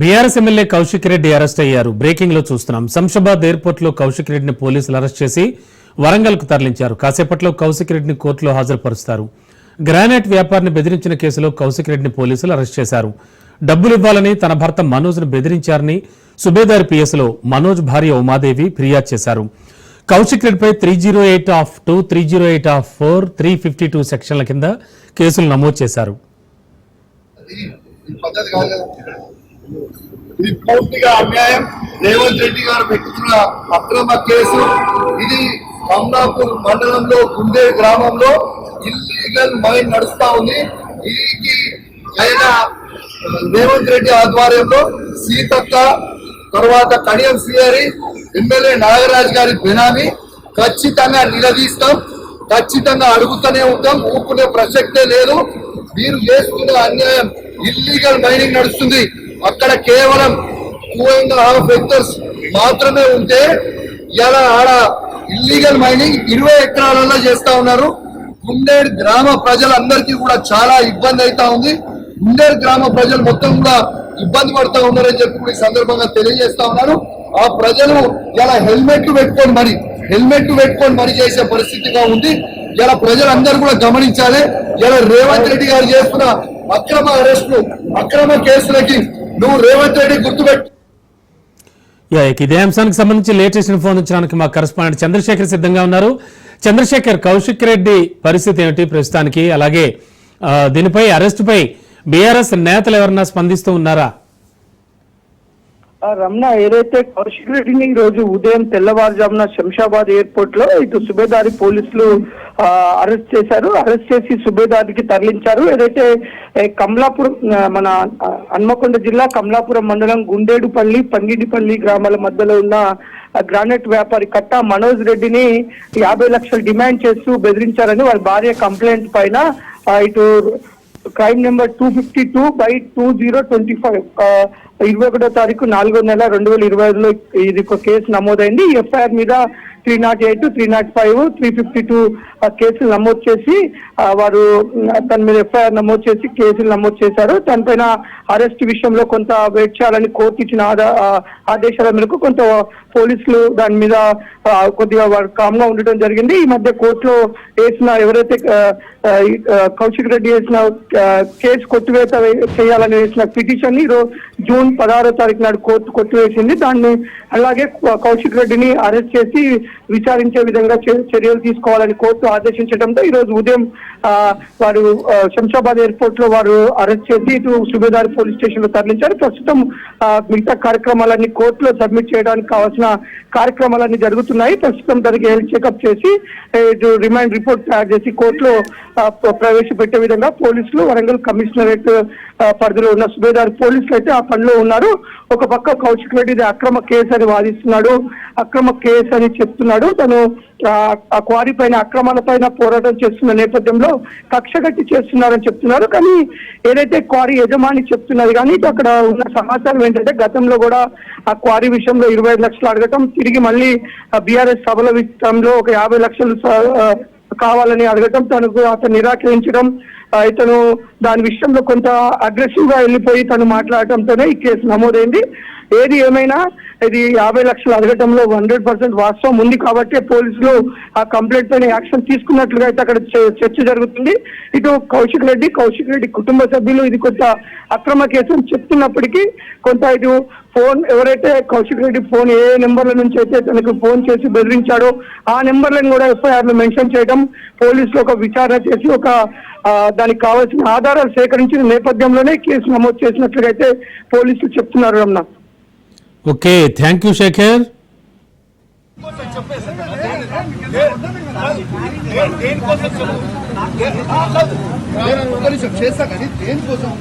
BRS MLA Kaushik Reddy arrest అయ్యారు. Breaking లో చూస్తున్నాం. శంషాబాద్ ఎయిర్పోర్ట్ లో కౌశిక్ రెడ్డిని పోలీసులు అరెస్ట్ చేసి వరంగల్ కు తరలించారు. కాసేపట్లో కౌశిక్ రెడ్డిని కోర్టులో హాజరుపరుస్తారు. గ్రానైట్ వ్యాపారిని బెదిరించిన కేసులో కౌశిక్ రెడ్డిని పోలీసులు అరెస్ట్ చేశారు. డబ్బులు ఇవ్వాలని తన భర్త మనోజ్ ను బెదిరించారని సుబేదార్ పిఎస్లో మనోజ్ భార్య ఉమాదేవి ఫిర్యాదు చేశారు. కౌశిక్ రెడ్డిపై 308(2), 308(4), 352 సెక్షన్ల కింద కేసులు నమోదు చేశారు. ఇది పూర్తిగా అన్యాయం. రేవంత్ రెడ్డి గారు పెట్టుకున్న అక్రమ కేసు ఇది. కమలాపూర్ మండలంలో గుండే గ్రామంలో ఇల్లీగల్ మైన్ నడుస్తా ఉంది. దీనికి ఆయన రేవంత్ రెడ్డి ఆధ్వర్యంలో సీతక్క, తర్వాత కడియం సిఆరి, ఎమ్మెల్యే నాగరాజ్ గారి బెనామీ ఖచ్చితంగా నిలదీస్తాం, ఖచ్చితంగా అడుగుతూనే ఉంటాం. ఊపునే ప్రసక్తే లేదు. మీరు చేస్తున్న అన్యాయం. ఇల్లీగల్ మైనింగ్ నడుస్తుంది. అక్కడ కేవలం 2.5 హెక్టర్స్ మాత్రమే ఉంటే ఇలా ఆడ ఇల్లీగల్ మైనింగ్ 20 ఎకరాలలో చేస్తా ఉన్నారు. గుండేరు గ్రామ ప్రజలందరికీ కూడా చాలా ఇబ్బంది అవుతా ఉంది. గుండేరు గ్రామ ప్రజలు మొత్తం కూడా ఇబ్బంది పడుతూ ఉన్నారని చెప్పి ఈ సందర్భంగా తెలియజేస్తా ఉన్నారు. ఆ ప్రజలు ఇలా హెల్మెట్లు పెట్టుకొని మరి చేసే పరిస్థితిగా ఉంది. ఇలా ప్రజలందరూ కూడా గమనించాలి. ఇలా రేవంత్ రెడ్డి గారు చేస్తున్న అక్రమ అరెస్టులు, అక్రమ కేసులకి నువ్వు రేవంత్ రెడ్డి గుర్తుపెట్టు. ఇదే అంశానికి సంబంధించి లేటెస్ట్ ఇన్ఫర్మేషన్ మా కరెస్పాండెంట్ చంద్రశేఖర్ సిద్ధంగా ఉన్నారు. చంద్రశేఖర్, కౌశిక్ రెడ్డి పరిస్థితి ఏమిటి ప్రస్తుతానికి? అలాగే దీనిపై అరెస్టుపై బీఆర్ఎస్ నేతలు ఎవరన్నా స్పందిస్తూ ఉన్నారా? రమణ, ఏదైతే కౌశిక్ రెడ్డిని ఈ రోజు ఉదయం తెల్లవారుజామున శంషాబాద్ ఎయిర్పోర్ట్ లో ఇటు సుబేదారి పోలీసులు అరెస్ట్ చేశారు. అరెస్ట్ చేసి సుబేదారికి తరలించారు. ఏదైతే కమలాపురం, మన హన్మకొండ జిల్లా కమలాపురం మండలం గుండేడుపల్లి, పంగిడిపల్లి గ్రామాల మధ్యలో ఉన్న గ్రానైట్ వ్యాపారి కట్ట మనోజ్ రెడ్డిని 50 లక్షలు డిమాండ్ చేస్తూ బెదిరించారని వారి భార్య కంప్లైంట్ పైన ఇటు క్రైమ్ నెంబర్ 252/2025 21వ తారీఖు 4వ నెల 2025లో ఇది ఒక కేసు నమోదైంది. ఈ ఎఫ్ఐఆర్ మీద 308, 305, 352 కేసులు నమోదు చేసి వారు తన మీద ఎఫ్ఐఆర్ నమోదు చేసి కేసులు నమోదు చేశారు. దానిపైన అరెస్ట్ విషయంలో కొంత వెయిట్ చేయాలని కోర్టు ఇచ్చిన ఆదేశాల మేరకు కొంత పోలీసులు దాని మీద కొద్దిగా వారు కామ్గా ఉండటం జరిగింది. ఈ మధ్య కోర్టులో వేసిన ఎవరైతే కౌశిక్ రెడ్డి వేసిన కేసు కొట్టివేత చేయాలని వేసిన పిటిషన్ ని జూన్ 16వ తారీఖు నాడు కోర్టు కొట్టివేసింది. దాన్ని అలాగే కౌశిక్ రెడ్డిని అరెస్ట్ చేసి విచారించే విధంగా చర్యలు తీసుకోవాలని కోర్టు ఆదేశించడంతో ఈ రోజు ఉదయం వారు శంషాబాద్ ఎయిర్పోర్ట్ లో వారు అరెస్ట్ చేసి ఇటు సుబేదార్ పోలీస్ స్టేషన్ లో తరలించారు. ప్రస్తుతం మిగతా కార్యక్రమాలన్నీ కోర్టులో సబ్మిట్ చేయడానికి కావాల్సిన కార్యక్రమాలన్నీ జరుగుతున్నాయి. ప్రస్తుతం దానికి హెల్త్ చెకప్ చేసి ఇటు రిమాండ్ రిపోర్ట్ తయారు చేసి కోర్టులో ప్రవేశపెట్టే విధంగా పోలీసులు వరంగల్ కమిషనరేట్ పరిధిలో ఉన్న సుబేదార్ పోలీసులు అయితే ఆ పనిలో ఉన్నారు. ఒక పక్క కౌశిక్ రెడ్డి ఇది అక్రమ కేసు అని వాదిస్తున్నాడు, అక్రమ కేసు అని చెప్తున్నాడు. తను ఆ క్వారీ పైన అక్రమాల పైన పోరాటం చేస్తున్న నేపథ్యంలో కక్షగట్టి చేస్తున్నారని చెప్తున్నారు. కానీ ఏదైతే క్వారీ యజమాని చెప్తున్నది కానీ అక్కడ ఉన్న సమాచారం ఏంటంటే గతంలో కూడా ఆ క్వారీ విషయంలో 25 లక్షలు అడగటం, తిరిగి మళ్ళీ బీఆర్ఎస్ సభల విషయంలో ఒక 50 లక్షలు కావాలని అడగటం, అతను నిరాకరించడం, ఇతను దాని విషయంలో కొంత అగ్రెసివ్ గా వెళ్ళిపోయి తను మాట్లాడటంతోనే ఈ కేసు నమోదైంది. ఏది ఏమైనా ఇది 50 లక్షలు అడగటంలో 100% వాస్తవం ఉంది కాబట్టి పోలీసులు ఆ కంప్లైంట్ పైన యాక్షన్ తీసుకున్నట్లుగా అయితే అక్కడ చర్చ జరుగుతుంది. ఇటు కౌశిక్ రెడ్డి కుటుంబ సభ్యులు ఇది కొంత అక్రమ కేసు అని చెప్తున్నప్పటికీ కొంత ఇటు ఫోన్ ఎవరైతే కౌశిక్ రెడ్డి ఫోన్ ఏ నెంబర్ల నుంచి అయితే తనకు ఫోన్ చేసి బెదిరించాడో ఆ నెంబర్లను కూడా ఎఫ్ఐఆర్ లో మెన్షన్ చేయడం, పోలీసులు ఒక విచారణ చేసి ఒక దానికి కావాల్సిన ఆధారాలు సేకరించిన నేపథ్యంలోనే కేసు నమోదు చేసినట్లుగా అయితే పోలీసులు చెప్తున్నారు. Ramana, okay, thank you Shekhar. చేస్తా కానీ దేనికోసం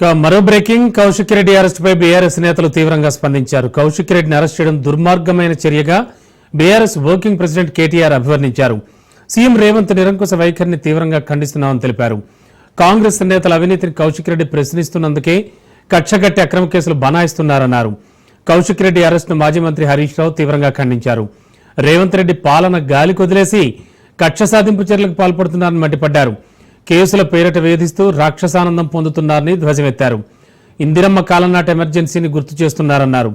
మరో బ్రేకింగ్, కౌశిక్ రెడ్డి అరెస్టుపై బీఆర్ఎస్ నేతలు తీవ్రంగా స్పందించారు. కౌశిక్ రెడ్డిని అరెస్ట్ చేయడం దుర్మార్గమైన చర్యగా బీఆర్ఎస్ వర్కింగ్ ప్రెసిడెంట్ కేటీఆర్ అభివర్ణించారు. సీఎం రేవంత్ నిరంకుశ వైఖరిని తీవ్రంగా ఖండిస్తున్నామని తెలిపారు. కాంగ్రెస్ నేతల అవినీతిని కౌశిక్ రెడ్డి ప్రశ్నిస్తున్నందుకే కక్షగట్టి అక్రమ కేసులు బనాయిస్తున్నారన్నారు. కౌశిక్ రెడ్డి అరెస్టును మాజీ మంత్రి హరీష్ రావు తీవ్రంగా ఖండించారు. రేవంత్ రెడ్డి పాలన గాలి కొదిలేసి కక్ష సాధింపు చర్యలకు పాల్పడుతున్నారని మండిపడ్డారు. కేసుల పేరిట వేధిస్తూ రాక్షసానందం పొందుతున్నారని ధ్వజమెత్తారు. ఇందిరమ్మ కాలం నాటి ఎమర్జెన్సీని గుర్తు చేస్తున్నారన్నారు.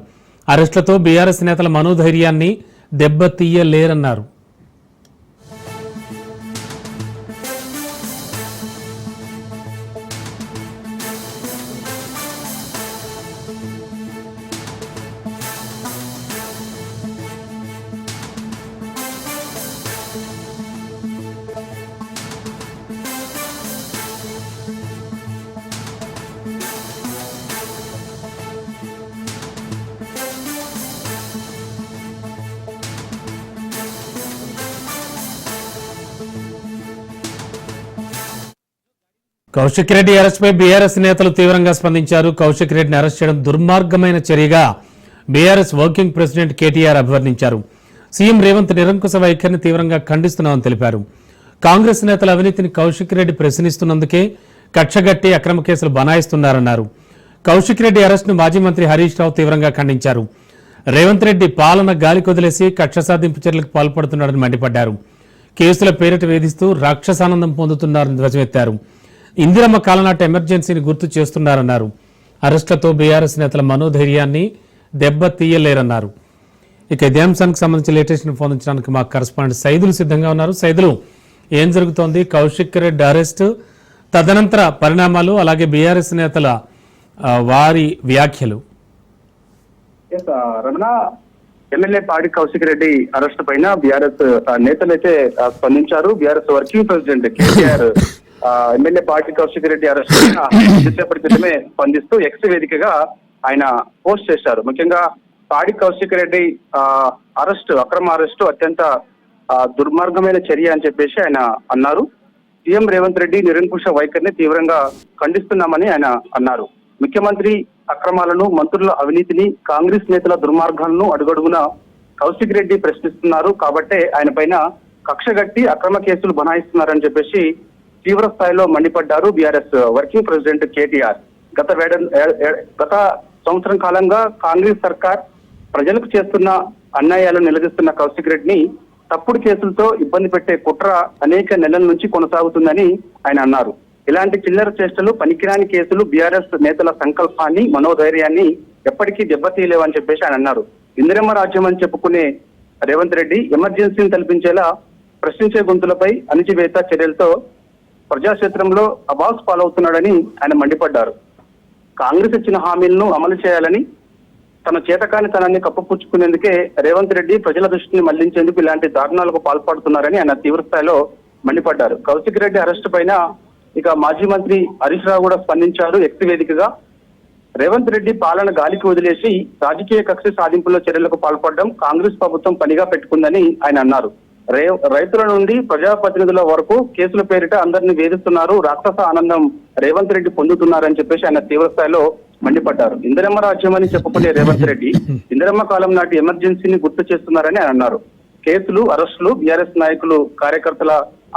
అరెస్టులతో బీఆర్ఎస్ నేతల మనోధైర్యాన్ని దెబ్బతీయలేరన్నారు. కౌశిక్ రెడ్డి అరెస్టుపై బీఆర్ఎస్ నేతలు తీవ్రంగా స్పందించారు. కౌశిక్ రెడ్డిని అరెస్ట్ చేయడం దుర్మార్గమైన చర్యగా బీఆర్ఎస్ వర్కింగ్ ప్రెసిడెంట్ కేటీఆర్ అభివర్ణించారు. సీఎం రేవంత్ నిరంకుశ వైఖరిని తీవ్రంగా ఖండిస్తున్నామని తెలిపారు. కాంగ్రెస్ నేతల అవినీతిని కౌశిక్ రెడ్డి ప్రశ్నిస్తున్నందుకే కక్షగట్టి అక్రమ కేసులు బనాయిస్తున్నారన్నారు. కౌశిక్ రెడ్డి అరెస్టును మాజీ మంత్రి హరీష్ రావు తీవ్రంగా ఖండించారు. రేవంత్ రెడ్డి పాలన గాలి కొదిలేసి కక్ష సాధింపు చర్యలకు పాల్పడుతున్నారని మండిపడ్డారు. కేసుల పేరిట వేధిస్తూ రాక్షసానందం పొందుతున్నారని ధ్వజమెత్తారు. ఇందిరమ్మ కాలనాటి ఎమర్జెన్సీని గుర్తు చేస్తున్నారన్నారు. అరెస్టులతో బీఆర్ఎస్ నేతల మనోధైర్యాన్ని దెబ్బతీయలేరన్నారు. ఇక ఇదే అంశానికి సంబంధించి లేటెస్ట్ పొందించడానికి మా కరెస్పాండెంట్ సైదులు సిద్ధంగా ఉన్నారు. సైదులు, ఏం జరుగుతోంది? కౌశిక్ రెడ్డి అరెస్ట్, తదనంతర పరిణామాలు, అలాగే బీఆర్ఎస్ నేతల వారి వ్యాఖ్యలు. రమణ, ఎమ్మెల్యే పాడి కౌశిక్ రెడ్డి అరెస్ట్ పైన బీఆర్ఎస్ నేతలైతే స్పందించారు. BRS working president KTR MLA పాడి కౌశిక్ రెడ్డి అరెస్ట్ పైన కొద్దిసేపటి క్రితమే స్పందిస్తూ ఎక్స్ వేదికగా ఆయన పోస్ట్ చేశారు. ముఖ్యంగా పాడి కౌశిక్ రెడ్డి అక్రమ అరెస్టు అత్యంత దుర్మార్గమైన చర్య అని చెప్పేసి ఆయన అన్నారు. సీఎం రేవంత్ రెడ్డి నిరంకుశ వైఖరిని తీవ్రంగా ఖండిస్తున్నామని ఆయన అన్నారు. ముఖ్యమంత్రి అక్రమాలను, మంత్రుల అవినీతిని, కాంగ్రెస్ నేతల దుర్మార్గాలను అడుగడుగున కౌశిక్ రెడ్డి ప్రశ్నిస్తున్నారు. కాబట్టే ఆయన పైన కక్షగట్టి అక్రమ కేసులు బనాయిస్తున్నారని చెప్పేసి తీవ్ర స్థాయిలో మండిపడ్డారు బీఆర్ఎస్ వర్కింగ్ ప్రెసిడెంట్ కేటీఆర్. గత సంవత్సరం కాలంగా కాంగ్రెస్ సర్కార్ ప్రజలకు చేస్తున్న అన్యాయాలను నిలదీస్తున్న కౌశిక్ రెడ్డిని తప్పుడు కేసులతో ఇబ్బంది పెట్టే కుట్ర అనేక నెలల నుంచి కొనసాగుతుందని ఆయన అన్నారు. ఇలాంటి చిల్లర చేష్టలు, పనికిరాని కేసులు బీఆర్ఎస్ నేతల సంకల్పాన్ని, మనోధైర్యాన్ని ఎప్పటికీ దెబ్బతీయలేవని చెప్పేసి ఆయన అన్నారు. ఇందిరమ్మ రాజ్యం అని చెప్పుకునే రేవంత్ రెడ్డి ఎమర్జెన్సీని కల్పించేలా ప్రశ్నించే గొంతులపై అణిచివేత చర్యలతో ప్రజాక్షేత్రంలో అబాస్ పాలవుతున్నాడని ఆయన మండిపడ్డారు. కాంగ్రెస్ ఇచ్చిన హామీలను అమలు చేయాలని తన చేతకాని తనాన్ని కప్పపుచ్చుకునేందుకే రేవంత్ రెడ్డి ప్రజల దృష్టిని మళ్లించేందుకు ఇలాంటి దారుణాలకు పాల్పడుతున్నారని ఆయన తీవ్ర స్థాయిలో మండిపడ్డారు. కౌశిక్ రెడ్డి అరెస్టు పైన ఇక మాజీ మంత్రి హరీష్ రావు కూడా స్పందించారు ఎక్స్ వేదికగా. రేవంత్ రెడ్డి పాలన గాలికి వదిలేసి రాజకీయ కక్ష సాధింపుల్లో చర్యలకు పాల్పడడం కాంగ్రెస్ ప్రభుత్వం పనిగా పెట్టుకుందని ఆయన అన్నారు. రైతుల నుండి ప్రజాప్రతినిధుల వరకు కేసుల పేరిట అందరినీ వేధిస్తున్నారు, రాక్షస ఆనందం రేవంత్ రెడ్డి పొందుతున్నారని చెప్పేసి ఆయన తీవ్ర స్థాయిలో మండిపడ్డారు. ఇందిరమ్మ రాజ్యం అని చెప్పుకునే రేవంత్ రెడ్డి ఇందిరమ్మ కాలం నాటి ఎమర్జెన్సీని గుర్తు చేస్తున్నారని ఆయన అన్నారు. కేసులు, అరెస్టులు బీఆర్ఎస్ నాయకులు, కార్యకర్తల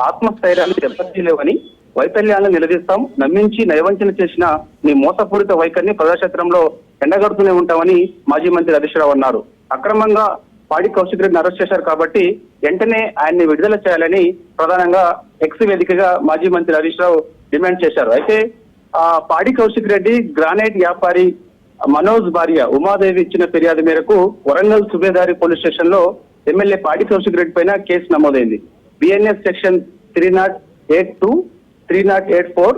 ఆత్మస్థైర్యాన్ని దెబ్బతీయలేవని, వైఫల్యాలను నిలదీస్తాం, నమ్మించి నయవంచన చేసిన మీ మోసపూరిత వైఖరిని ప్రజాక్షేత్రంలో ఎండగడుతూనే ఉంటామని మాజీ మంత్రి హరీష్ రావు అన్నారు. అక్రమంగా పాడి కౌశిక్ రెడ్డిని అరెస్ట్ చేశారు కాబట్టి వెంటనే ఆయన్ని విడుదల చేయాలని ప్రధానంగా ఎక్స్ వేదికగా మాజీ మంత్రి హరీష్ రావు డిమాండ్ చేశారు. అయితే పాడి కౌశిక్ రెడ్డి గ్రానైట్ వ్యాపారి మనోజ్ భార్య ఉమాదేవి ఇచ్చిన ఫిర్యాదు మేరకు వరంగల్ సుబేదారి పోలీస్ స్టేషన్ లో ఎమ్మెల్యే పాడి కౌశిక్ రెడ్డి పైన కేసు నమోదైంది. బిఎన్ఎస్ సెక్షన్ 308(2), 308(4),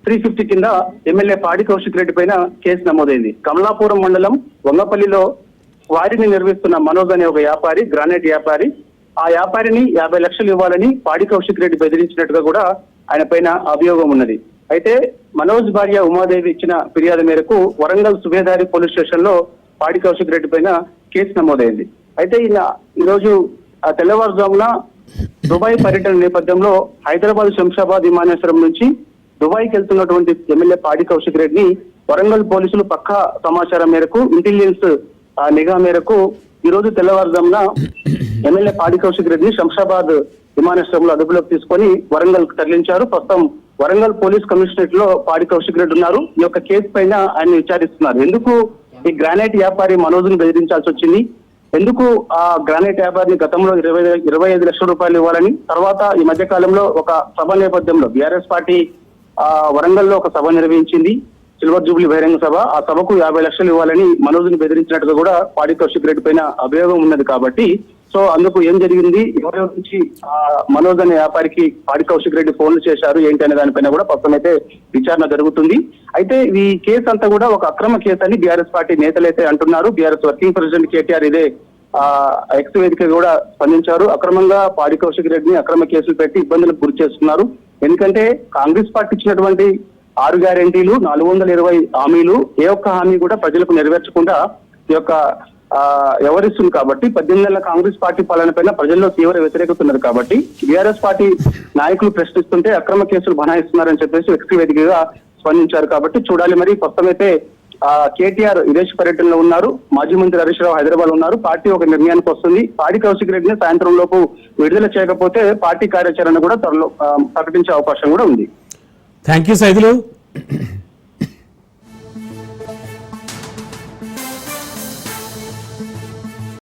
350 కింద ఎమ్మెల్యే పాడి కౌశిక్ రెడ్డి పైన కేసు నమోదైంది. కమలాపురం మండలం వంగపల్లిలో వారిని నిర్వహిస్తున్న మనోజ్ అనే ఒక వ్యాపారి, గ్రానైట్ వ్యాపారి, ఆ వ్యాపారిని 50 లక్షలు ఇవ్వాలని పాడి కౌశిక్ రెడ్డి బెదిరించినట్టుగా కూడా ఆయన పైన అభియోగం ఉన్నది. అయితే మనోజ్ భార్య ఉమాదేవి ఇచ్చిన ఫిర్యాదు మేరకు వరంగల్ సుబేదారి పోలీస్ స్టేషన్ లో పాడి కౌశిక్ రెడ్డి పైన కేసు నమోదైంది. అయితే ఈరోజు తెల్లవారుజామున దుబాయ్ పర్యటన నేపథ్యంలో హైదరాబాద్ శంషాబాద్ విమానాశ్రయం నుంచి దుబాయ్కి వెళ్తున్నటువంటి ఎమ్మెల్యే పాడి కౌశిక్ రెడ్డిని వరంగల్ పోలీసులు పక్కా సమాచారం మేరకు ఇంటెలిజెన్స్ నిఘా మేరకు ఈ రోజు తెల్లవారుజామున ఎమ్మెల్యే పాడి కౌశిక్ రెడ్డిని శంషాబాద్ విమానాశ్రయంలో అదుపులోకి తీసుకొని వరంగల్ కు తరలించారు. ప్రస్తుతం వరంగల్ పోలీస్ కమిషనరేట్ లో పాడి కౌశిక్ రెడ్డి ఉన్నారు. ఈ యొక్క కేసు పైన ఆయన విచారిస్తున్నారు. ఎందుకు ఈ గ్రానైట్ వ్యాపారి మనోజ్ను బెదిరించాల్సి వచ్చింది, ఎందుకు ఆ గ్రానైట్ వ్యాపారిని గతంలో 25 లక్షల రూపాయలు ఇవ్వాలని, తర్వాత ఈ మధ్య కాలంలో ఒక సభ నేపథ్యంలో బీఆర్ఎస్ పార్టీ వరంగల్లో ఒక సభ నిర్వహించింది, సిల్వర్ జూబ్లీ బహిరంగ సభ. ఆ సభకు 50 లక్షలు ఇవ్వాలని మనోజ్ని బెదిరించినట్టుగా కూడా పాడి కౌశిక్ రెడ్డి పైన అభియోగం ఉన్నది. కాబట్టి సో అందుకు ఏం జరిగింది, ఎవరి నుంచి మనోజ్ అనే వ్యాపారికి పాడి కౌశిక్ రెడ్డి ఫోన్లు చేశారు ఏంటి అనే దానిపైన కూడా ప్రస్తుతం అయితే విచారణ జరుగుతుంది. అయితే ఈ కేసు అంతా కూడా ఒక అక్రమ కేసు అని బీఆర్ఎస్ పార్టీ నేతలైతే అంటున్నారు. బీఆర్ఎస్ వర్కింగ్ ప్రెసిడెంట్ కేటీఆర్ ఇదే ఎక్స్ వేదిక కూడా స్పందించారు. అక్రమంగా పాడి కౌశిక్ రెడ్డిని అక్రమ కేసులు పెట్టి ఇబ్బందులకు గురి చేస్తున్నారు. ఎందుకంటే కాంగ్రెస్ పార్టీ ఇచ్చినటువంటి 6 గ్యారెంటీలు, 420 హామీలు, ఏ ఒక్క హామీ కూడా ప్రజలకు నెరవేర్చకుండా ఈ యొక్క వ్యవహరిస్తుంది. కాబట్టి 18 నెలల కాంగ్రెస్ పార్టీ పాలన పైన ప్రజల్లో తీవ్ర వ్యతిరేకత ఉన్నది. కాబట్టి బీఆర్ఎస్ పార్టీ నాయకులు ప్రశ్నిస్తుంటే అక్రమ కేసులు బనాయిస్తున్నారని చెప్పేసి ఎక్స్ వేదికగా స్పందించారు. కాబట్టి చూడాలి. మరి ప్రస్తుతం అయితే కేటీఆర్ విదేశీ పర్యటనలో ఉన్నారు. మాజీ మంత్రి హరీష్ రావు హైదరాబాద్ ఉన్నారు. పార్టీ ఒక నిర్ణయానికి వస్తుంది. పాడి కౌశిక్ రెడ్డిని సాయంత్రం లోపు విడుదల చేయకపోతే పార్టీ కార్యాచరణ కూడా త్వరలో ప్రకటించే అవకాశం కూడా ఉంది. Thank you Saidulu.